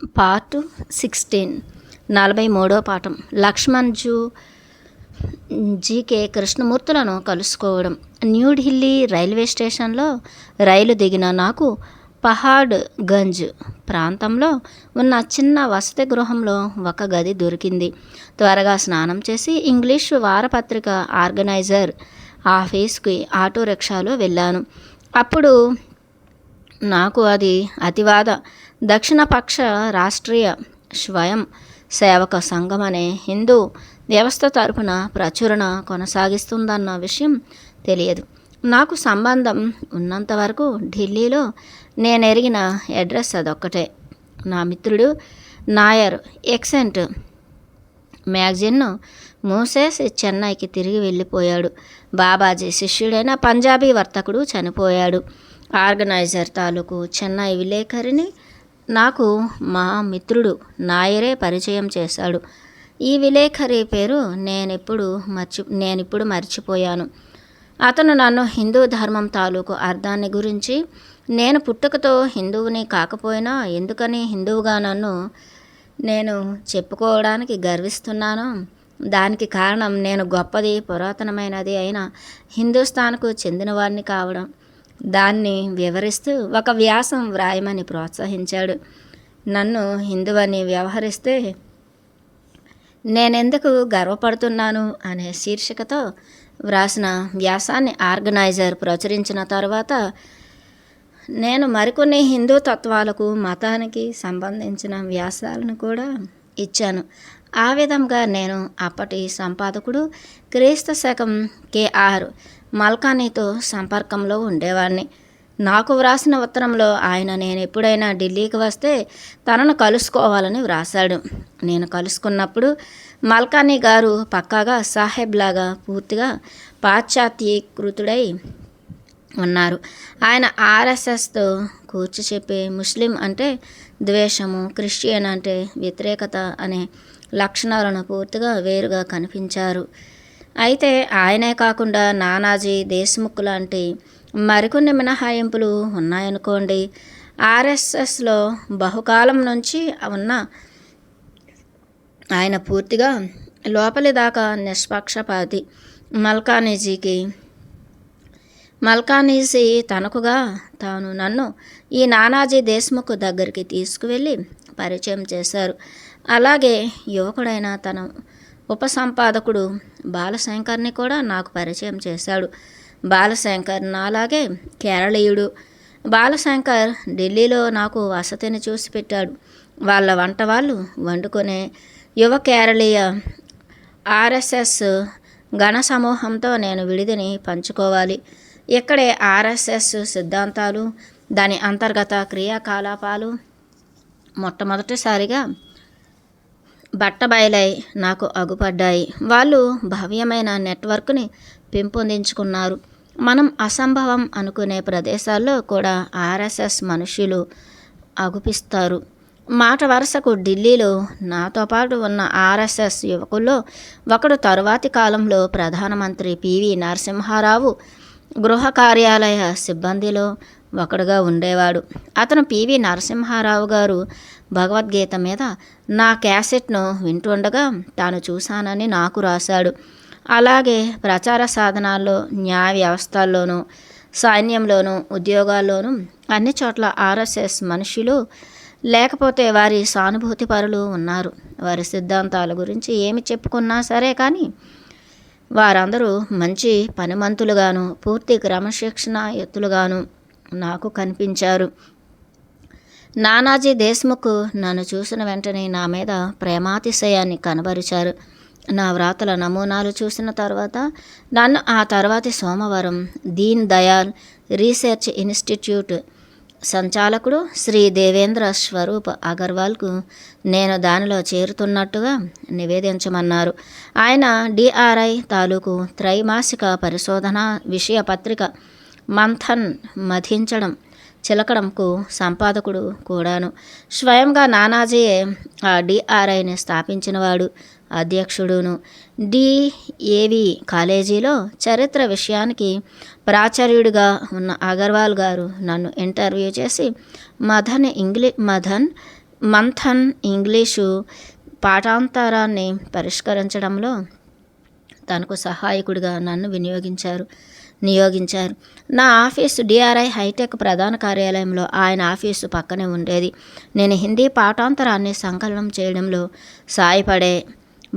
Part 16 43వ పాఠం లక్ష్మణ్జు GK కృష్ణమూర్తులను కలుసుకోవడం. New Delhi railway స్టేషన్లో రైలు దిగిన నాకు పహాడ్ గంజ్ ప్రాంతంలో ఉన్న చిన్న వసతి గృహంలో ఒక గది దొరికింది. త్వరగా స్నానం చేసి ఇంగ్లీషు వారపత్రిక ఆర్గనైజర్ ఆఫీస్కి ఆటో రిక్షాలో వెళ్ళాను. అప్పుడు నాకు అది అతివాద దక్షిణపక్ష రాష్ట్రీయ స్వయం సేవక సంఘం అనే హిందూ వ్యవస్థ తరపున ప్రచురణ కొనసాగిస్తుందన్న విషయం తెలియదు. నాకు సంబంధం ఉన్నంతవరకు ఢిల్లీలో నేనెరిగిన అడ్రస్ అదొక్కటే. నా మిత్రుడు నాయర్ ఎక్సెంట్ మ్యాగజిన్ను మూసేసి చెన్నైకి తిరిగి వెళ్ళిపోయాడు. బాబాజీ శిష్యుడైన పంజాబీ వర్తకుడు చనిపోయాడు. ఆర్గనైజర్ తాలూకు చెన్నై విలేకరిని నాకు మా మిత్రుడు నాయరే పరిచయం చేశాడు. ఈ విలేకరి పేరు నేనిప్పుడు మర్చిపోయాను. అతను నన్ను హిందూ ధర్మం తాలూకు అర్థాన్ని గురించి, నేను పుట్టుకతో హిందువుని కాకపోయినా ఎందుకని హిందువుగా నేను చెప్పుకోవడానికి గర్విస్తున్నానో దానికి కారణం నేను గొప్పది పురాతనమైనది అయిన హిందుస్థాన్కు చెందినవాడిని కావడం. దాన్ని వివరిస్తూ ఒక వ్యాసం వ్రాయమని ప్రోత్సహించాడు. నన్ను హిందువని వ్యవహరిస్తే నేనెందుకు గర్వపడుతున్నాను అనే శీర్షికతో వ్రాసిన వ్యాసాన్ని ఆర్గనైజర్ ప్రచురించిన తర్వాత నేను మరికొన్ని హిందూ తత్వాలకు మతానికి సంబంధించిన వ్యాసాలను కూడా ఇచ్చాను. ఆ విధంగా నేను అప్పటి సంపాదకుడు క్రీస్తు శకం కె.ఆర్. మల్కానీతో సంపర్కంలో ఉండేవాడిని. నాకు వ్రాసిన ఉత్తరంలో ఆయన నేను ఎప్పుడైనా ఢిల్లీకి వస్తే తనను కలుసుకోవాలని వ్రాశాడు. నేను కలుసుకున్నప్పుడు మల్కానీ గారు పక్కాగా సాహెబ్ లాగా పూర్తిగా పాశ్చాత్యీకృతుడై ఉన్నారు. ఆయన ఆర్ఎస్ఎస్తో కూర్చి చెప్పే ముస్లిం అంటే ద్వేషము, క్రిస్టియన్ అంటే వ్యతిరేకత అనే లక్షణాలను పూర్తిగా వేరుగా కనిపించారు. అయితే ఆయనే కాకుండా నానాజీ దేశ్ముఖ్ లాంటి మరికొన్ని మినహాయింపులు ఉన్నాయనుకోండి. ఆర్ఎస్ఎస్లో బహుకాలం నుంచి ఉన్న ఆయన పూర్తిగా లోపలి దాకా నిష్పక్షపాతి. మల్కానీజీ తనకుగా తాను నన్ను ఈ నానాజీ దేశ్ముఖ్ దగ్గరికి తీసుకువెళ్ళి పరిచయం చేశారు. అలాగే యువకుడైన తన ఉపసంపాదకుడు బాలశంకర్ని కూడా నాకు పరిచయం చేశాడు. బాలశంకర్ నాలాగే కేరళీయుడు. బాలశంకర్ ఢిల్లీలో నాకు వసతిని చూసి పెట్టాడు. వాళ్ళ వంట వాళ్ళు వండుకునే యువ కేరళీయ ఆర్ఎస్ఎస్ గణ సమూహంతో నేను విడిదిని పంచుకోవాలి. ఇక్కడే ఆర్ఎస్ఎస్ సిద్ధాంతాలు, దాని అంతర్గత క్రియాకలాపాలు మొట్టమొదటిసారిగా బట్టబయలై నాకు అగుపడ్డాయి. వాళ్ళు భవ్యమైన నెట్వర్క్ని పెంపొందించుకున్నారు. మనం అసంభవం అనుకునే ప్రదేశాల్లో కూడా ఆర్ఎస్ఎస్ మనుష్యులు అగుపిస్తారు. మాట వరుసకు ఢిల్లీలో నాతో పాటు ఉన్న ఆర్ఎస్ఎస్ యువకుల్లో ఒకడు తరువాతి కాలంలో ప్రధానమంత్రి పివి నరసింహారావు గృహ కార్యాలయ సిబ్బందిలో ఒకడుగా ఉండేవాడు. అతను పివి నరసింహారావు గారు భగవద్గీత మీద నా క్యాసెట్ను వింటుండగా తాను చూశానని నాకు రాశాడు. అలాగే ప్రచార సాధనాల్లో, న్యాయ వ్యవస్థల్లోనూ, సైన్యంలోనూ, ఉద్యోగాల్లోనూ అన్ని చోట్ల ఆర్ఎస్ఎస్ మనుషులు లేకపోతే వారి సానుభూతి పరులు ఉన్నారు. వారి సిద్ధాంతాల గురించి ఏమి చెప్పుకున్నా సరే కానీ వారందరూ మంచి పనిమంతులుగాను, పూర్తి క్రమశిక్షణాయుతులుగాను నాకు కనిపించారు. నానాజీ దేశ్ముఖ్ నన్ను చూసిన వెంటనే నా మీద ప్రేమాతిశయాన్ని కనబరిచారు. నా వ్రాతల నమూనాలు చూసిన తర్వాత నన్ను ఆ తర్వాతి సోమవారం దీన్ దయాల్ రీసెర్చ్ ఇన్స్టిట్యూట్ సంచాలకుడు శ్రీ దేవేంద్ర స్వరూప్ అగర్వాల్కు నేను దానిలో చేరుతున్నట్టుగా నివేదించమన్నారు. ఆయన డిఆర్ఐ తాలూకు త్రైమాసిక పరిశోధన విషయ పత్రిక మంథన్ మధించడం చిలకడంకు సంపాదకుడు కూడాను. స్వయంగా నానాజీయే ఆ డిఆర్ఐని స్థాపించినవాడు, అధ్యక్షుడును. డిఏవి కాలేజీలో చరిత్ర విషయానికి ప్రాచార్యుడిగా ఉన్న అగర్వాల్ గారు నన్ను ఇంటర్వ్యూ చేసి మదన్ మంథన్ ఇంగ్లీషు పాఠాంతరాన్ని పరిష్కరించడంలో తనకు సహాయకుడిగా నన్ను నియోగించారు. నా ఆఫీసు డిఆర్ఐ హైటెక్ ప్రధాన కార్యాలయంలో ఆయన ఆఫీసు పక్కనే ఉండేది. నేను హిందీ పాఠాంతరాన్ని సంకలనం చేయడంలో సాయపడే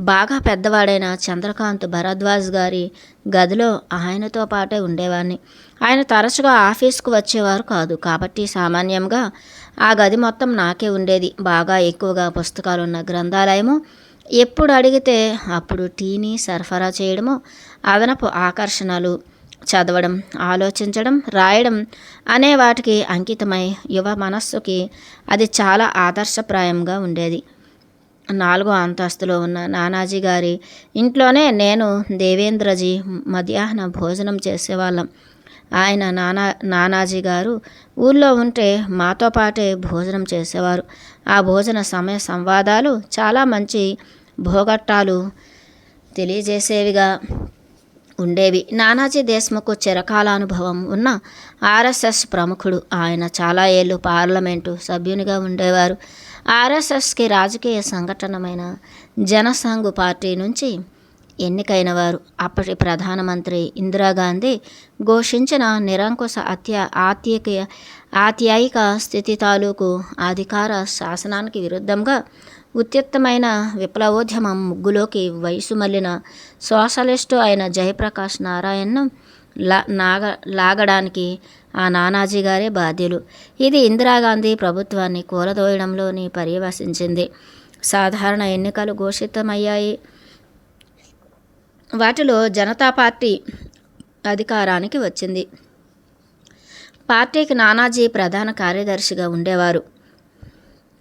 బాగా పెద్దవాడైన చంద్రకాంత్ భరద్వాజ్ గారి గదిలో ఆయనతో పాటే ఉండేవాడిని. ఆయన తరచుగా ఆఫీస్కు వచ్చేవారు కాదు. కాబట్టి సామాన్యంగా ఆ గది మొత్తం నాకే ఉండేది. బాగా ఎక్కువగా పుస్తకాలున్న గ్రంథాలయము, ఎప్పుడు అడిగితే అప్పుడు టీని సరఫరా చేయడము, అదనపు ఆకర్షణలు, చదవడం, ఆలోచించడం, రాయడం అనే వాటికి అంకితమై యువ మనస్సుకి అది చాలా ఆదర్శప్రాయంగా ఉండేది. 4వ అంతస్తులో ఉన్న నానాజీ గారి ఇంట్లోనే నేను, దేవేంద్రజీ మధ్యాహ్న భోజనం చేసేవాళ్ళం. ఆయన నానాజీ గారు ఊళ్ళో ఉంటే మాతో పాటే భోజనం చేసేవారు. ఆ భోజన సమయ సంవాదాలు చాలా మంచి భోగట్టాలు తెలియజేసేవిగా ఉండేవి. నానాజీ దేశ్ముఖ్ చిరకాలానుభవం ఉన్న ఆర్ఎస్ఎస్ ప్రముఖుడు. ఆయన చాలా ఏళ్ళు పార్లమెంటు సభ్యునిగా ఉండేవారు. ఆర్ఎస్ఎస్కి రాజకీయ సంఘటనమైన జనసంఘ్ పార్టీ నుంచి ఎన్నికైనవారు. అప్పటి ప్రధానమంత్రి ఇందిరాగాంధీ ఘోషించిన నిరంకుశ ఆత్యాయిక స్థితి తాలూకు అధికార శాసనానికి విరుద్ధంగా ఉత్యుక్తమైన విప్లవోద్యమం ముగ్గులోకి వయసు మళ్ళిన సోషలిస్టు అయిన జయప్రకాష్ నారాయణ్ను లాగడానికి ఆ నానాజీ గారే బాధ్యులు. ఇది ఇందిరాగాంధీ ప్రభుత్వాన్ని కూలదోయడంలోని పర్యవసించింది. సాధారణ ఎన్నికలు ఘోషితమయ్యాయి. వాటిలో జనతా పార్టీ అధికారానికి వచ్చింది. పార్టీకి నానాజీ ప్రధాన కార్యదర్శిగా ఉండేవారు.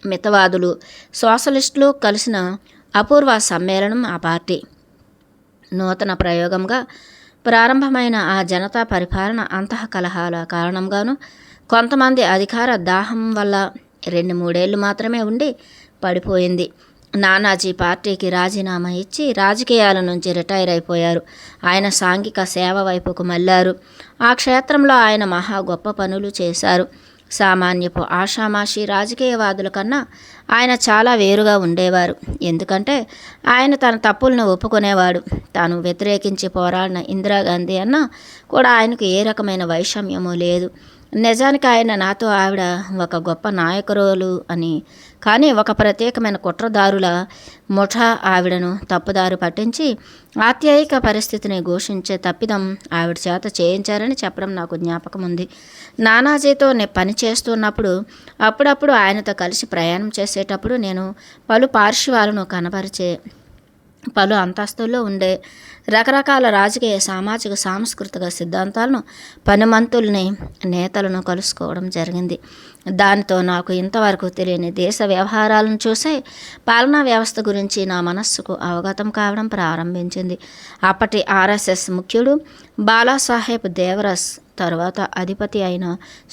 మితవాదులు, సోషలిస్టులు కలిసిన అపూర్వ సమ్మేళనం ఆ పార్టీ. నూతన ప్రయోగంగా ప్రారంభమైన ఆ జనతా పరిపాలన అంతఃకలహాల కారణంగాను, కొంతమంది అధికార దాహం వల్ల 2-3 ఏళ్ళు మాత్రమే ఉండి పడిపోయింది. నానాజీ పార్టీకి రాజీనామా ఇచ్చి రాజకీయాల నుంచి రిటైర్ అయిపోయారు. ఆయన సాంఘిక సేవ వైపుకు మళ్ళారు. ఆ క్షేత్రంలో ఆయన మహా గొప్ప పనులు చేశారు. సామాన్యపు ఆషామాషి రాజకీయవాదుల కన్నా ఆయన చాలా వేరుగా ఉండేవారు. ఎందుకంటే ఆయన తన తప్పులను ఒప్పుకునేవాడు. తాను వ్యతిరేకించి పోరాడిన ఇందిరాగాంధీ అన్నా కూడా ఆయనకు ఏ రకమైన వైషమ్యము లేదు. నిజానికి ఆయన నాతో ఆవిడ ఒక గొప్ప నాయకురాలు అని, కానీ ఒక ప్రత్యేకమైన కుట్రదారుల ముఠా ఆవిడను తప్పుదారు పట్టించి ఆత్యాయిక పరిస్థితిని ఘోషించే తప్పిదం ఆవిడ చేత చేయించారని చెప్పడం నాకు జ్ఞాపకం ఉంది. నానాజీతో పని చేస్తున్నప్పుడు అప్పుడప్పుడు ఆయనతో కలిసి ప్రయాణం చేసేటప్పుడు నేను పలు పార్శ్వాలను కనపరిచే పలు అంతస్తుల్లో ఉండే రకరకాల రాజకీయ, సామాజిక, సాంస్కృతిక సిద్ధాంతాలను, పనిమంతుల్ని, నేతలను కలుసుకోవడం జరిగింది. దానితో నాకు ఇంతవరకు తెలియని దేశ వ్యవహారాలను చూసే పాలనా వ్యవస్థ గురించి నా మనస్సుకు అవగతం కావడం ప్రారంభించింది. అప్పటి ఆర్ఎస్ఎస్ ముఖ్యుడు బాలాసాహెబ్ దేవరస్, తరువాత అధిపతి అయిన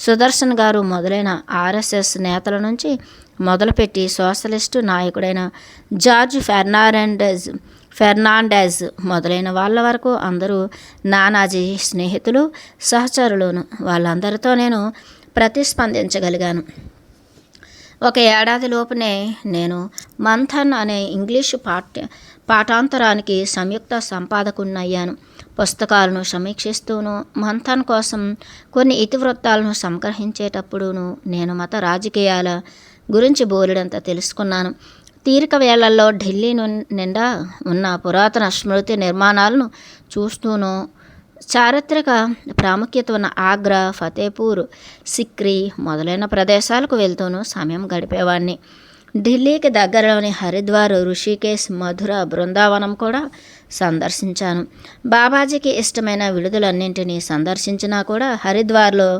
సుదర్శన్ గారు మొదలైన ఆర్ఎస్ఎస్ నేతల నుంచి మొదలుపెట్టి సోషలిస్టు నాయకుడైన జార్జ్ ఫెర్నాండెజ్ మొదలైన వాళ్ళ వరకు అందరూ నానాజీ స్నేహితులు, సహచరులను. వాళ్ళందరితో నేను ప్రతిస్పందించగలిగాను. 1 ఏడాది లోపునే నేను మంథన్ అనే ఇంగ్లీషు పాఠాంతరానికి సంయుక్త సంపాదకుడినయ్యాను. పుస్తకాలను సమీక్షిస్తూను, మంథన్ కోసం కొన్ని ఇతివృత్తాలను సంగ్రహించేటప్పుడును నేను మత రాజకీయాల గురించి బోలెడంత తెలుసుకున్నాను. తీరిక వేళల్లో ఢిల్లీ నిండా ఉన్న పురాతన స్మృతి నిర్మాణాలను చూస్తూను, చారిత్రక ప్రాముఖ్యత ఉన్న ఆగ్రా, ఫతేపూర్ సిక్రీ మొదలైన ప్రదేశాలకు వెళ్తూను సమయం గడిపేవాడిని. ఢిల్లీకి దగ్గరలోని హరిద్వార్, ఋషికేశ్, మధుర, బృందావనం కూడా సందర్శించాను. బాబాజీకి ఇష్టమైన విడుదలన్నింటినీ సందర్శించినా కూడా హరిద్వార్లో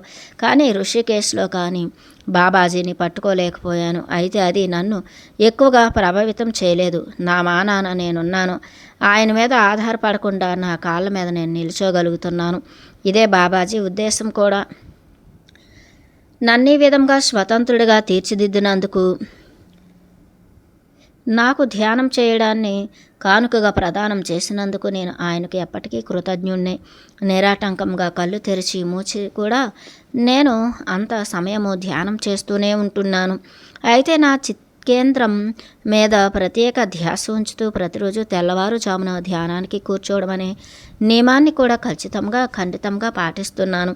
కానీ ఋషికేశ్లో కానీ బాబాజీని పట్టుకోలేకపోయాను. అయితే అది నన్ను ఎక్కువగా ప్రభావితం చేయలేదు. నా మానాన నేనున్నాను. ఆయన మీద ఆధారపడకుండా నా కాళ్ళ మీద నేను నిల్చోగలుగుతున్నాను. ఇదే బాబాజీ ఉద్దేశం కూడా. నన్నీ విధంగా స్వతంత్రుడిగా తీర్చిదిద్దినందుకు, నాకు ధ్యానం చేయడాన్ని కానుకగా ప్రదానం చేసినందుకు నేను ఆయనకు ఎప్పటికీ కృతజ్ఞుణ్ణే. నిరాటంకంగా కళ్ళు తెరిచి మూచి కూడా నేను అంత సమయము ధ్యానం చేస్తూనే ఉంటున్నాను. అయితే కేంద్రం మీద ప్రత్యేక ధ్యాస ఉంచుతూ ప్రతిరోజు తెల్లవారుజామున ధ్యానానికి కూర్చోవడం అనే నియమాన్ని కూడా ఖండితంగా పాటిస్తున్నాను.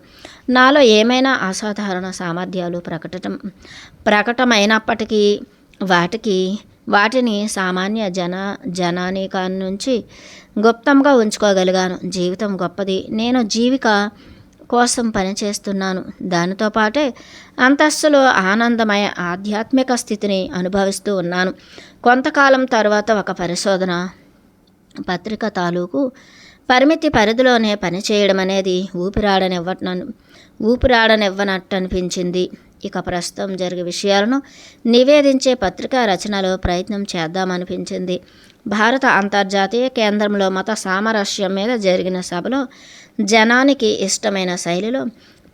నాలో ఏమైనా అసాధారణ సామర్థ్యాలు ప్రకటమైనప్పటికీ వాటిని సామాన్య జనానికాన్ని నుంచి గుప్తంగా ఉంచుకోగలిగాను. జీవితం గొప్పది. నేను జీవిక కోసం పనిచేస్తున్నాను. దానితో పాటే అంతస్తులో ఆనందమయ ఆధ్యాత్మిక స్థితిని అనుభవిస్తూ ఉన్నాను. కొంతకాలం తర్వాత ఒక పరిశోధన పత్రిక తాలూకు పరిమితి పరిధిలోనే పనిచేయడం అనేది ఊపిరాడనివ్వనట్టు అనిపించింది. ఇక ప్రస్తుతం జరిగే విషయాలను నివేదించే పత్రికా రచనలో ప్రయత్నం చేద్దామనిపించింది. భారత అంతర్జాతీయ కేంద్రంలో మత సామరస్యం మీద జరిగిన సభలో జనానికి ఇష్టమైన శైలిలో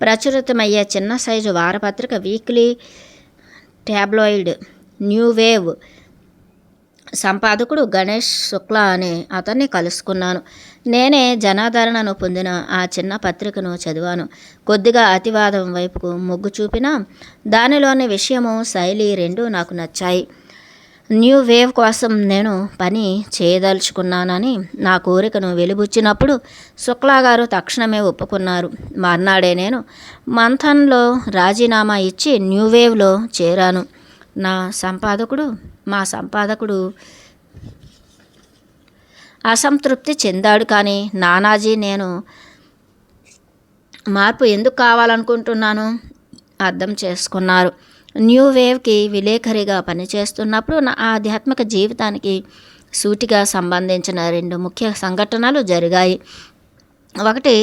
ప్రచురితమయ్యే చిన్న సైజు వారపత్రిక వీక్లీ ట్యాబ్లాయిడ్ న్యూ వేవ్ సంపాదకుడు గణేష్ శుక్లా అనే అతన్ని కలుసుకున్నాను. నేనే జనాదరణను పొందిన ఆ చిన్న పత్రికను చదివాను. కొద్దిగా అతివాదం వైపుకు మొగ్గు చూపినా దానిలోని విషయము, శైలి రెండూ నాకు నచ్చాయి. న్యూ వేవ్ కోసం నేను పని చేయదలుచుకున్నానని నా కోరికను వెలిబుచ్చినప్పుడు శుక్లా గారు తక్షణమే ఒప్పుకున్నారు. మర్నాడే నేను మంథన్లో రాజీనామా ఇచ్చి న్యూ వేవ్లో చేరాను. మా సంపాదకుడు అసంతృప్తి చెందాడు. కానీ నానాజీ నేను మార్పు ఎందుకు కావాలనుకుంటున్నాను అర్థం చేసుకున్నారు. న్యూ వేవ్కి విలేకరిగా పనిచేస్తున్నప్పుడు నా ఆధ్యాత్మిక జీవితానికి సూటిగా సంబంధించిన 2 ముఖ్య సంఘటనలు జరిగాయి. ఒకటి,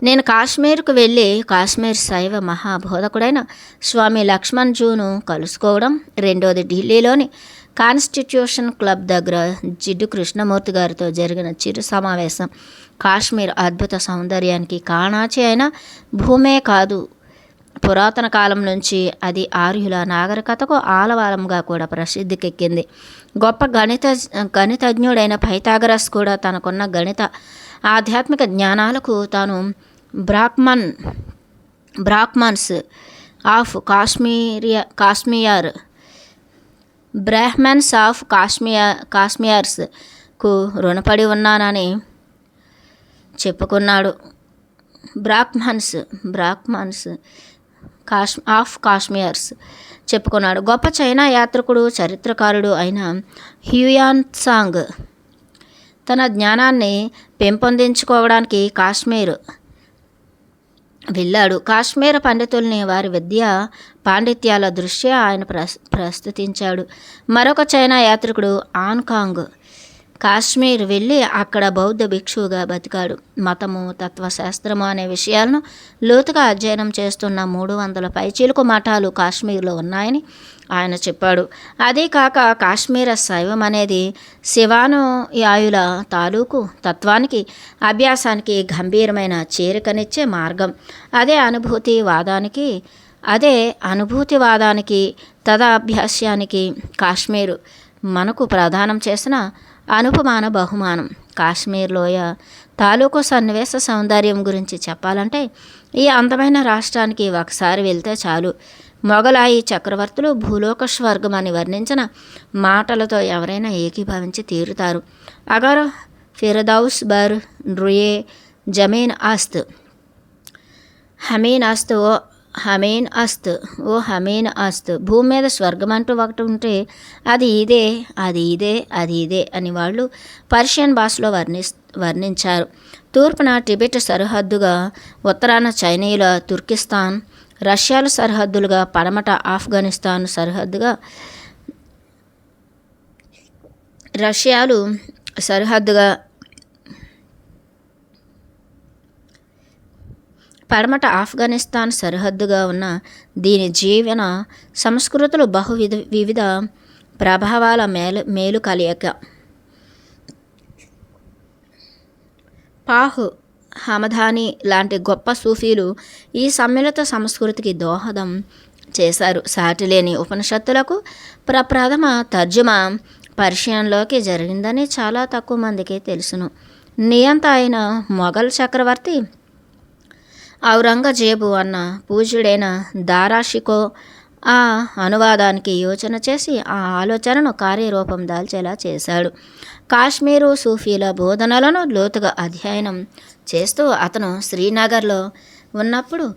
నేను కాశ్మీర్కు వెళ్ళి కాశ్మీర్ శైవ మహాబోధకుడైన స్వామి లక్ష్మణ్ జూను కలుసుకోవడం. రెండోది, ఢిల్లీలోని కాన్స్టిట్యూషన్ క్లబ్ దగ్గర జిడ్డు కృష్ణమూర్తి గారితో జరిగిన చిరు సమావేశం. కాశ్మీర్ అద్భుత సౌందర్యానికి కాణాచి అయిన భూమే కాదు, పురాతన కాలం నుంచి అది ఆర్యుల నాగరికతకు ఆలవాలంగా కూడా ప్రసిద్ధికెక్కింది. గొప్ప గణితజ్ఞుడైన పైథాగరస్ కూడా తనకున్న గణిత ఆధ్యాత్మిక జ్ఞానాలకు తాను బ్రాహ్మణ్స్ ఆఫ్ కాశ్మీర్స్కు రుణపడి ఉన్నానని చెప్పుకున్నాడు. బ్రాహ్మణ్స్ కాశ్మీర్స్ చెప్పుకున్నాడు. గొప్ప చైనా యాత్రికుడు, చరిత్రకారుడు అయిన హ్యూయాన్ సాంగ్ తన జ్ఞానాన్ని పెంపొందించుకోవడానికి కాశ్మీర్ వెళ్ళాడు. కాశ్మీర పండితుల్ని వారి విద్యా పాండిత్యాల దృష్ట్యా ఆయన ప్రస్తుతించాడు. మరొక చైనా యాత్రికుడు ఆన్కాంగ్ కాశ్మీర్ వెళ్ళి అక్కడ బౌద్ధ భిక్షువుగా బతికాడు. మతము, తత్వశాస్త్రము అనే విషయాలను లోతుగా అధ్యయనం చేస్తున్న 300 పైచీలకు మఠాలు కాశ్మీర్లో ఉన్నాయని ఆయన చెప్పాడు. అదే కాక కాశ్మీర శైవం అనేది శివానుయాయుల తాలూకు తత్వానికి, అభ్యాసానికి గంభీరమైన చేరికనిచ్చే మార్గం. అదే అనుభూతివాదానికి తదాభ్యాస్యానికి కాశ్మీరు మనకు ప్రదానం చేసిన అనుపమాన బహుమానం. కాశ్మీర్ లోయ తాలూకు సన్నివేశ సౌందర్యం గురించి చెప్పాలంటే ఈ అందమైన రాష్ట్రానికి ఒకసారి వెళ్తే చాలు. మొఘలాయి చక్రవర్తులు భూలోక స్వర్గం అని వర్ణించిన మాటలతో ఎవరైనా ఏకీభవించి తీరుతారు. అగర్ ఫిరదౌస్ బర్ రుయే జమీన్ అస్త్ హమీన్ అస్త్ భూమి మీద స్వర్గం అంటూ ఒకటి ఉంటే అది ఇదే అని వాళ్ళు పర్షియన్ భాషలో వర్ణించారు. తూర్పున టిబెట్ సరిహద్దుగా, ఉత్తరాన చైనీయుల తుర్కిస్తాన్, రష్యాలు సరిహద్దులుగా, పడమట ఆఫ్ఘనిస్తాన్ సరిహద్దుగా, పడమట ఆఫ్ఘనిస్తాన్ సరిహద్దుగా ఉన్న దీని జీవన సంస్కృతులు వివిధ ప్రభావాల మేలు కలయిక. పాహ్, హమదాని లాంటి గొప్ప సూఫీలు ఈ సమ్మిళిత సంస్కృతికి దోహదం చేశారు. సాటిలేని ఉపనిషత్తులకు ప్రప్రథమ తర్జుమా పర్షియన్లోకి జరిగిందని చాలా తక్కువ మందికి తెలుసును. నియంత అయిన మొఘల్ చక్రవర్తి ఔరంగజేబు అన్న పూజ్యుడైన దారాషికో ఆ అనువాదానికి యోచన చేసి ఆ ఆలోచనను కార్యరూపం దాల్చేలా చేశాడు. కాశ్మీరు సూఫీల బోధనలను లోతుగా అధ్యయనం చేస్తూ అతను శ్రీనగర్లో ఉన్నప్పుడు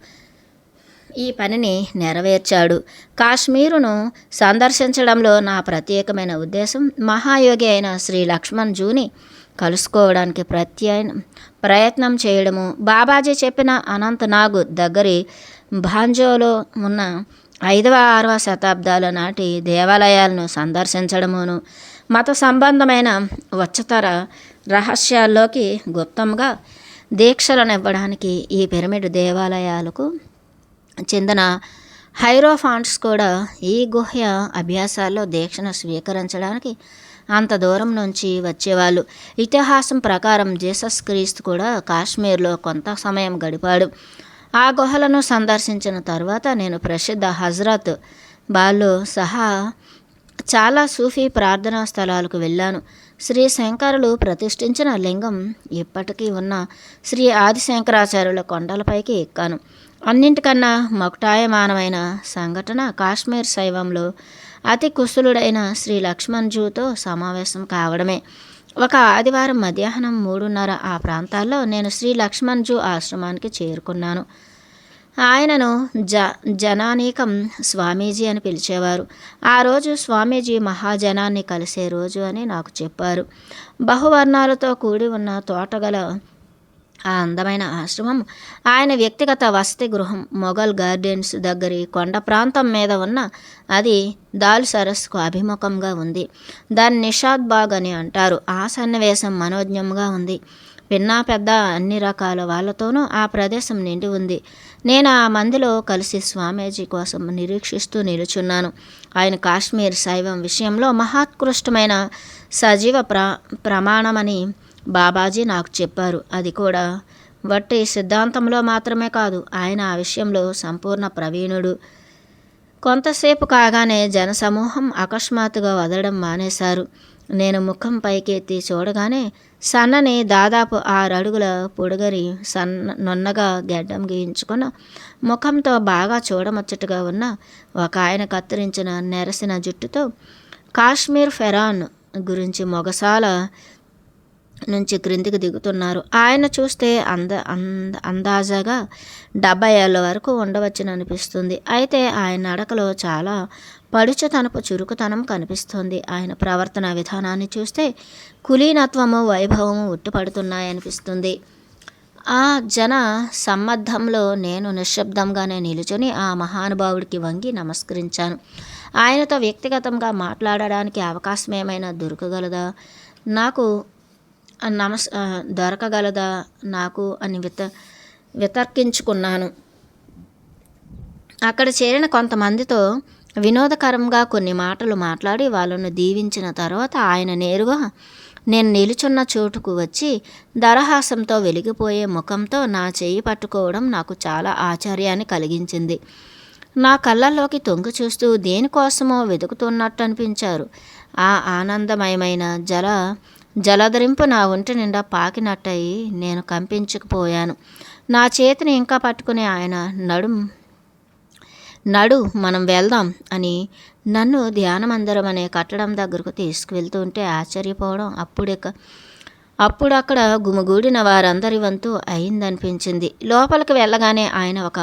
ఈ పనిని నెరవేర్చాడు. కాశ్మీరును సందర్శించడంలో నా ప్రత్యేకమైన ఉద్దేశం మహాయోగి అయిన శ్రీ లక్ష్మణ్ జూని కలుసుకోవడానికి ప్రయత్నం చేయడము, బాబాజీ చెప్పిన అనంతనాగ్ దగ్గరి భాంజోలో ఉన్న 5వ 6వ శతాబ్దాల నాటి దేవాలయాలను సందర్శించడమును, మత సంబంధమైన ఉच्चతర రహస్యాల్లోకి గుప్తంగా దీక్షలనివ్వడానికి ఈ పిరమిడ్ దేవాలయాలకు చెందిన హైరోఫాంట్స్ కూడా ఈ గుహ్య అభ్యాసాల్లో దీక్షను స్వీకరించడానికి అంత దూరం నుంచి వచ్చేవాళ్ళు. ఇతిహాసం ప్రకారం జీసస్ క్రీస్తు కూడా కాశ్మీర్లో కొంత సమయం గడిపాడు. ఆ గుహలను సందర్శించిన తర్వాత నేను ప్రసిద్ధ హజ్రత్ బాల్లో సహా చాలా సూఫీ ప్రార్థనా స్థలాలకు వెళ్ళాను. శ్రీ శంకరులు ప్రతిష్ఠించిన లింగం ఇప్పటికీ ఉన్న శ్రీ ఆదిశంకరాచార్యుల కొండలపైకి ఎక్కాను. అన్నింటికన్నా మకుటాయమానమైన సంఘటన కాశ్మీర్ శైవంలో అతి కుశలుడైన శ్రీ లక్ష్మణ్ జూతో సమావేశం కావడమే. ఒక ఆదివారం మధ్యాహ్నం 3:30 ఆ ప్రాంతాల్లో నేను శ్రీ లక్ష్మణ్ జూ ఆశ్రమానికి చేరుకున్నాను. ఆయనను జనానీకం స్వామీజీ అని పిలిచేవారు. ఆ రోజు స్వామీజీ మహాజనాన్ని కలిసే రోజు అని నాకు చెప్పారు. బహువర్ణాలతో కూడి ఉన్న తోటగల ఆ అందమైన ఆశ్రమం ఆయన వ్యక్తిగత వసతి గృహం. మొఘల్ గార్డెన్స్ దగ్గరి కొండ ప్రాంతం మీద ఉన్న అది దాల్ సరస్సుకు అభిముఖంగా ఉంది. దాన్ని నిషాద్ బాగ్ అని అంటారు. ఆ సన్నివేశం మనోజ్ఞంగా ఉంది. పిన్నా పెద్ద అన్ని రకాల వాళ్ళతోనూ ఆ ప్రదేశం నిండి ఉంది. నేను ఆ మందిలో కలిసి స్వామీజీ కోసం నిరీక్షిస్తూ నిలుచున్నాను. ఆయన కాశ్మీర్ శైవం విషయంలో మహోత్కృష్టమైన సజీవ ప్రమాణమని బాబాజీ నాకు చెప్పారు. అది కూడా వట్టి సిద్ధాంతంలో మాత్రమే కాదు, ఆయన ఆ విషయంలో సంపూర్ణ ప్రవీణుడు. కొంతసేపు కాగానే జనసమూహం అకస్మాత్తుగా వదలడం మానేశారు. నేను ముఖం పైకెత్తి చూడగానే సన్నని దాదాపు 6 అడుగుల పొడుగరి నున్నగా గెడ్డం గీయించుకున్న ముఖంతో బాగా చూడముచ్చటగా ఉన్న ఒక ఆయన కత్తిరించిన నెరసిన జుట్టుతో కాశ్మీర్ ఫెరాన్ గురించి మొగసాల నుంచి క్రిందికి దిగుతున్నారు. ఆయన చూస్తే అందాజాగా 70 ఏళ్ళ వరకు ఉండవచ్చని అనిపిస్తుంది. అయితే ఆయన నడకలో చాలా పడుచుతనపు చురుకుతనం కనిపిస్తుంది. ఆయన ప్రవర్తన విధానాన్ని చూస్తే కులీనత్వము వైభవము ఉట్టిపడుతున్నాయనిపిస్తుంది. ఆ జన సమ్మర్దంలో నేను నిశ్శబ్దంగానే నిలుచుని ఆ మహానుభావుడికి వంగి నమస్కరించాను. ఆయనతో వ్యక్తిగతంగా మాట్లాడడానికి అవకాశం ఏమైనా దొరకగలదా నాకు అని వితర్కించుకున్నాను. అక్కడ చేరిన కొంతమందితో వినోదకరంగా కొన్ని మాటలు మాట్లాడి వాళ్ళను దీవించిన తర్వాత ఆయన నేరుగా నేను నిలుచున్న చోటుకు వచ్చి దరహాసంతో వెలిగిపోయే ముఖంతో నా చేయి పట్టుకోవడం నాకు చాలా ఆశ్చర్యాన్ని కలిగించింది. నా కళ్ళల్లోకి తొంగి చూస్తూ దేనికోసమో వెతుకుతున్నట్టు అనిపించారు. ఆ ఆనందమయమైన జలధరింపు నా ఒంటి నిండా పాకినట్టయి నేను కంపించుకుపోయాను. నా చేతిని ఇంకా పట్టుకుని ఆయన నడు మనం వెళ్దాం అని నన్ను ధ్యానమందిరం అనే కట్టడం దగ్గరకు తీసుకువెళ్తుంటే ఆశ్చర్యపోవడం అప్పుడక్కడ గుమిగూడిన వారందరి వంతు అయిందనిపించింది. లోపలికి వెళ్ళగానే ఆయన ఒక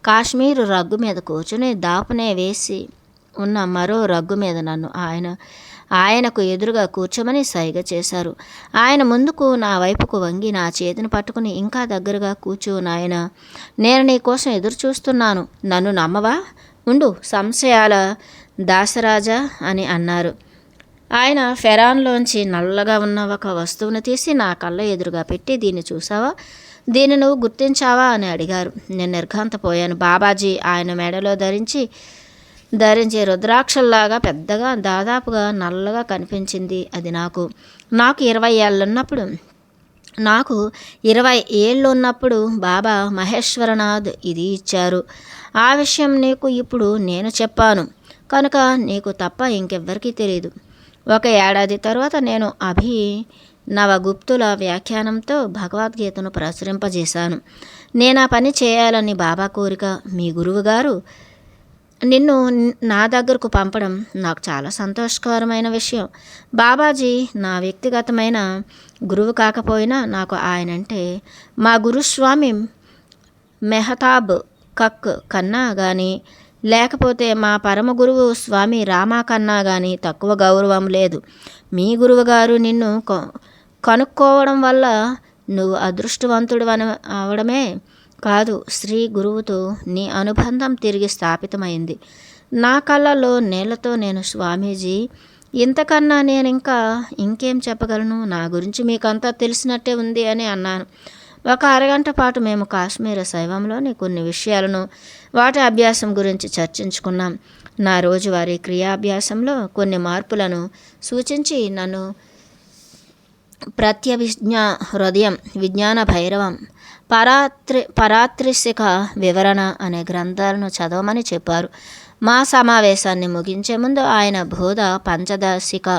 కాశ్మీరు రగ్గు మీద కూర్చుని దాపునే వేసి ఉన్న మరో రగ్గు మీద నన్ను ఆయనకు ఎదురుగా కూర్చోమని సైగ చేశారు. ఆయన ముందుకు నా వైపుకు వంగి నా చేతిని పట్టుకుని ఇంకా దగ్గరగా కూర్చో నాయన, నేను నీ కోసం ఎదురు చూస్తున్నాను, నన్ను నమ్మవా? ఉండు, సంశయాల దాసరాజా అని అన్నారు. ఆయన ఫెరాన్లోంచి నల్లగా ఉన్న ఒక వస్తువును తీసి నా కళ్ళ ఎదురుగా పెట్టి, దీన్ని చూసావా, దీన్ని నువ్వు గుర్తించావా అని అడిగారు. నేను నిర్ఘాంతపోయాను. బాబాజీ ఆయన మెడలో ధరించే రుద్రాక్షల్లాగా పెద్దగా దాదాపుగా నల్లగా కనిపించింది అది నాకు 20 ఏళ్ళున్నప్పుడు నాకు 20 ఏళ్ళు ఉన్నప్పుడు బాబా మహేశ్వరనాథ్ ఇది ఇచ్చారు. ఆ విషయం నీకు ఇప్పుడు నేను చెప్పాను కనుక నీకు తప్ప ఇంకెవ్వరికీ తెలియదు. 1 ఏడాది తర్వాత నేను అభినవగుప్తుల వ్యాఖ్యానంతో భగవద్గీతను ప్రచురింపజేశాను. నేను ఆ పని చేయాలని బాబా కోరిక. మీ గురువుగారు నిన్ను నా దగ్గరకు పంపడం నాకు చాలా సంతోషకరమైన విషయం. బాబాజీ నా వ్యక్తిగతమైన గురువు కాకపోయినా నాకు ఆయనంటే మా గురుస్వామి మెహతాబ్ కక్ కన్నా కానీ, లేకపోతే మా పరమ గురువు స్వామి రామా కన్నా కానీ తక్కువ గౌరవం లేదు. మీ గురువుగారు నిన్ను కనుక్కోవడం వల్ల నువ్వు అదృష్టవంతుడు అవడమే కాదు, శ్రీ గురువుతో నీ అనుబంధం తిరిగి స్థాపితమైంది. నా కళ్ళల్లో నీళ్లతో నేను, స్వామీజీ, ఇంతకన్నా నేను ఇంకేం చెప్పగలను? నా గురించి మీకంతా తెలిసినట్టే ఉంది అని అన్నాను. ఒక అరగంట పాటు మేము కాశ్మీర శైవంలోని కొన్ని విషయాలను, వాటి అభ్యాసం గురించి చర్చించుకున్నాం. నా రోజువారీ క్రియాభ్యాసంలో కొన్ని మార్పులను సూచించి నన్ను ప్రత్యభిజ్ఞా హృదయం, విజ్ఞాన భైరవం, పరాత్రిశిఖ వివరణ అనే గ్రంథాలను చదవమని చెప్పారు. మా సమావేశాన్ని ముగించే ముందు ఆయన బోధ పంచదశిక,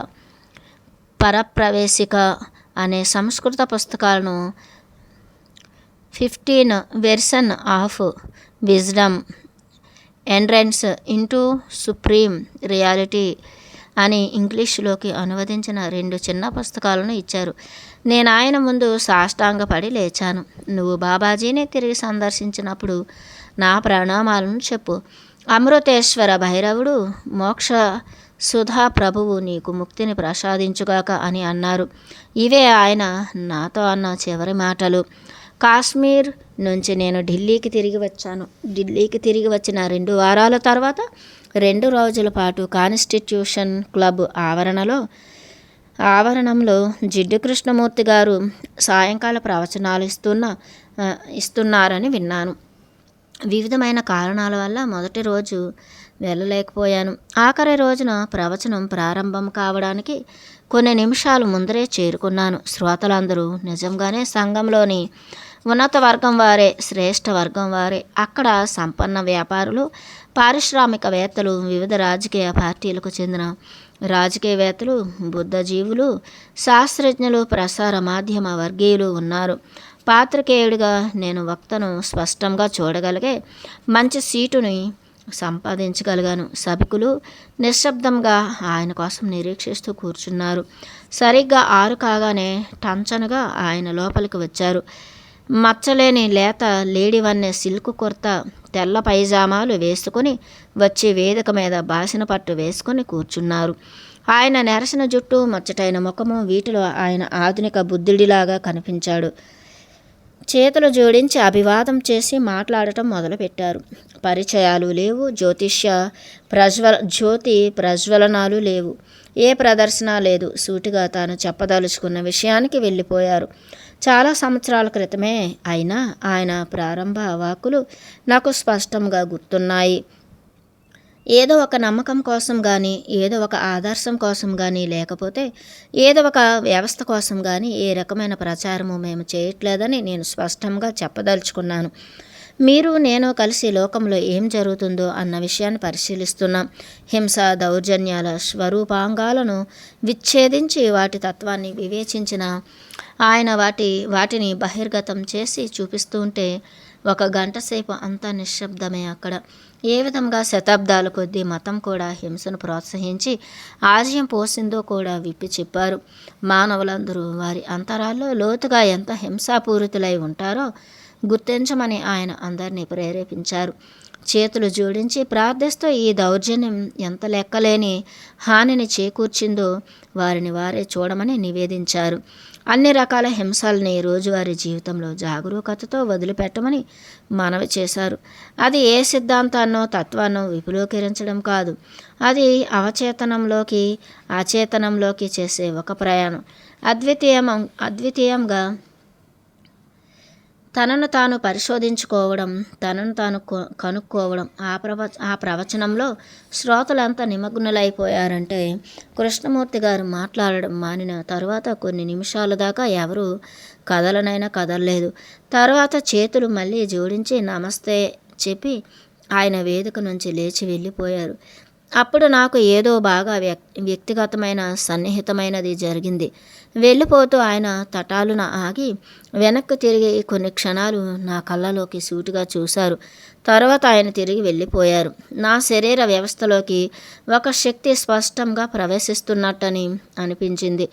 పరప్రవేశిక అనే సంస్కృత పుస్తకాలను 15 version of wisdom, entrance into supreme reality అని ఇంగ్లీషులోకి అనువదించిన 2 చిన్న పుస్తకాలను ఇచ్చారు. నేను ఆయన ముందు సాష్టాంగపడి లేచాను. నువ్వు బాబాజీని తిరిగి సందర్శించినప్పుడు నా ప్రణామాలను చెప్పు. అమృతేశ్వర భైరవుడు, మోక్ష సుధా ప్రభువు నీకు ముక్తిని ప్రసాదించుగాక అని అన్నారు. ఇవే ఆయన నాతో అన్న చివరి మాటలు. కాశ్మీర్ నుంచి నేను ఢిల్లీకి తిరిగి వచ్చాను. ఢిల్లీకి తిరిగి వచ్చిన 2 వారాల తర్వాత 2 రోజుల పాటు కాన్స్టిట్యూషన్ క్లబ్ ఆవరణంలో జిడ్డు కృష్ణమూర్తి గారు సాయంకాల ప్రవచనాలు ఇస్తున్నారని విన్నాను. వివిధమైన కారణాల వల్ల మొదటి రోజు వెళ్ళలేకపోయాను. ఆఖరి రోజున ప్రవచనం ప్రారంభం కావడానికి కొన్ని నిమిషాలు ముందరే చేరుకున్నాను. శ్రోతలందరూ నిజంగానే సంఘంలోని ఉన్నత వర్గం వారే, శ్రేష్ఠ వర్గం వారే. అక్కడ సంపన్న వ్యాపారులు, పారిశ్రామికవేత్తలు, వివిధ రాజకీయ పార్టీలకు చెందిన రాజకీయవేత్తలు, బుద్ధజీవులు, శాస్త్రజ్ఞులు, ప్రసార మాధ్యమ వర్గీయులు ఉన్నారు. పాత్రికేయుడిగా నేను వక్తను స్పష్టంగా చూడగలిగే మంచి సీటుని సంపాదించగలిగాను. సభికులు నిశ్శబ్దంగా ఆయన కోసం నిరీక్షిస్తూ కూర్చున్నారు. సరిగ్గా 6 కాగానే టంచనుగా ఆయన లోపలికి వచ్చారు. మచ్చలేని లేత లేడివన్నె సిల్క్ కుర్తా, తెల్ల పైజామాలు వేసుకొని వచ్చి వేదిక మీద బాసిన పట్టు వేసుకొని కూర్చున్నారు. ఆయన నెరసిన జుట్టు, మచ్చటైన ముఖము, వీటిలో ఆయన ఆధునిక బుద్ధుడిలాగా కనిపించాడు. చేతులు జోడించి అభివాదం చేసి మాట్లాడటం మొదలుపెట్టారు. పరిచయాలు లేవు, జ్యోతి ప్రజ్వలనాలు లేవు, ఏ ప్రదర్శన లేదు. సూటిగా తాను చెప్పదలుచుకున్న విషయానికి వెళ్ళిపోయారు. చాలా సంవత్సరాల క్రితమే అయినా ఆయన ప్రారంభ వాక్కులు నాకు స్పష్టంగా గుర్తున్నాయి. ఏదో ఒక నమ్మకం కోసం కానీ, ఏదో ఒక ఆదర్శం కోసం కానీ, లేకపోతే ఏదో ఒక వ్యవస్థ కోసం కానీ ఏ రకమైన ప్రచారము మేము చేయట్లేదని నేను స్పష్టంగా చెప్పదలుచుకున్నాను. మీరు నేను కలిసి లోకంలో ఏం జరుగుతుందో అన్న విషయాన్ని పరిశీలిస్తున్నాం. హింస, దౌర్జన్యాల స్వరూపాంగాలను విచ్ఛేదించి వాటి తత్వాన్ని వివేచించిన ఆయన వాటిని బహిర్గతం చేసి చూపిస్తూ ఉంటే 1 గంట సేపు అంతా నిశ్శబ్దమే అక్కడ. ఏ విధంగా శతాబ్దాల కొద్దీ మతం కూడా హింసను ప్రోత్సహించి ఆజయం పోసిందో కూడా విప్పి చెప్పారు. మానవులందరూ వారి అంతరాల్లో లోతుగా ఎంత హింసాపూరితులై ఉంటారో గుర్తించమని ఆయన అందరినీ ప్రేరేపించారు. చేతులు జోడించి ప్రార్థిస్తూ ఈ దౌర్జన్యం ఎంత లెక్కలేని హానిని చేకూర్చిందో వారిని వారే చూడమని నివేదించారు. అన్ని రకాల హింసల్ని రోజువారీ జీవితంలో జాగరూకతతో వదిలిపెట్టమని మనవి చేశారు. అది ఏ సిద్ధాంతాన్నో తత్వాన్నో విపులీకరించడం కాదు. అది అవచేతనంలోకి, అచేతనంలోకి చేసే ఒక ప్రయాణం. అద్వితీయంగా తనను తాను పరిశోధించుకోవడం, తనను తాను కనుక్కోవడం. ఆ ప్రవచనంలో శ్రోతలంతా నిమగ్నులైపోయారంటే కృష్ణమూర్తి గారు మాట్లాడడం మానిన తర్వాత కొన్ని నిమిషాల దాకా ఎవరూ కదలలేదు. తర్వాత చేతులు మళ్ళీ జోడించి నమస్తే చెప్పి ఆయన వేదిక నుంచి లేచి వెళ్ళిపోయారు. అప్పుడు నాకు ఏదో బాగా వ్యక్తిగతమైన సన్నిహితమైనది జరిగింది. వెళ్ళిపోతూ ఆయన తటాలున ఆగి వెనక్కు తిరిగి కొన్ని క్షణాలు నా కళ్ళలోకి సూటిగా చూశారు. తర్వాత ఆయన తిరిగి వెళ్ళిపోయారు. నా శరీర వ్యవస్థలోకి ఒక శక్తి స్పష్టంగా ప్రవేశిస్తున్నట్టని అనిపించింది.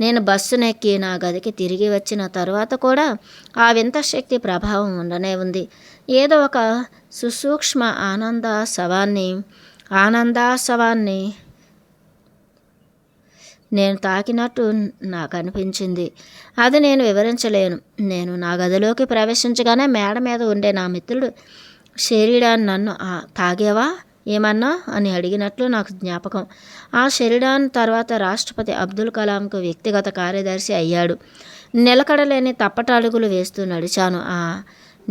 నేను బస్సునెక్కి నా గదికి తిరిగి వచ్చిన తర్వాత కూడా ఆ వింత శక్తి ప్రభావం ఉండనే ఉంది. ఏదో ఒక సుసూక్ష్మ ఆనందాసవాన్ని నేను తాకినట్టు నాకు అనిపించింది. అది నేను వివరించలేను. నేను నా గదిలోకి ప్రవేశించగానే మేడ మీద ఉండే నా మిత్రుడు షెరిడాన్ నన్ను తాగేవా ఏమన్నా అని అడిగినట్లు నాకు జ్ఞాపకం. ఆ షెరిడాన్ తర్వాత రాష్ట్రపతి అబ్దుల్ కలాంకు వ్యక్తిగత కార్యదర్శి అయ్యాడు. నిలకడలేని తప్పటడుగులు వేస్తూ నడిచాను. ఆ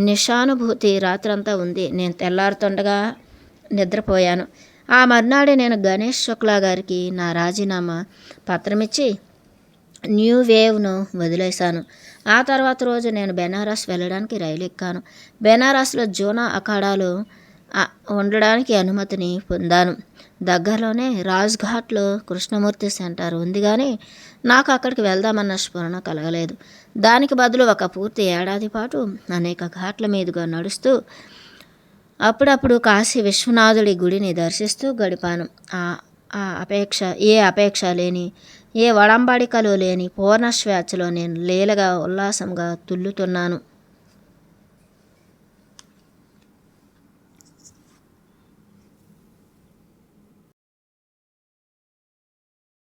నిశానుభూతి రాత్రంతా ఉంది. నేను తెల్లారుతుండగా నిద్రపోయాను. ఆ మర్నాడే నేను గణేష్ శుక్లా గారికి నా రాజీనామా పత్రమిచ్చి న్యూ వేవ్ను వదిలేశాను. ఆ తర్వాత రోజు నేను బెనారస్ వెళ్ళడానికి రైలు ఎక్కాను. బెనారస్లో జోనా అఖాడాలో ఉండడానికి అనుమతిని పొందాను. దగ్గరలోనే రాజ్ఘాట్లో కృష్ణమూర్తి సెంటర్ ఉంది, కానీ నాకు అక్కడికి వెళ్దామన్న స్ఫురణ కలగలేదు. దానికి బదులు ఒక పూర్తి ఏడాది పాటు అనేక ఘాట్ల మీదుగా నడుస్తూ అప్పుడప్పుడు కాశీ విశ్వనాథుడి గుడిని దర్శిస్తూ గడిపాను. ఏ అపేక్ష లేని, ఏ వడంబడికలు లేని పూర్ణ స్వేచ్ఛలో నేను లీలగా ఉల్లాసంగా తుల్లుతున్నాను.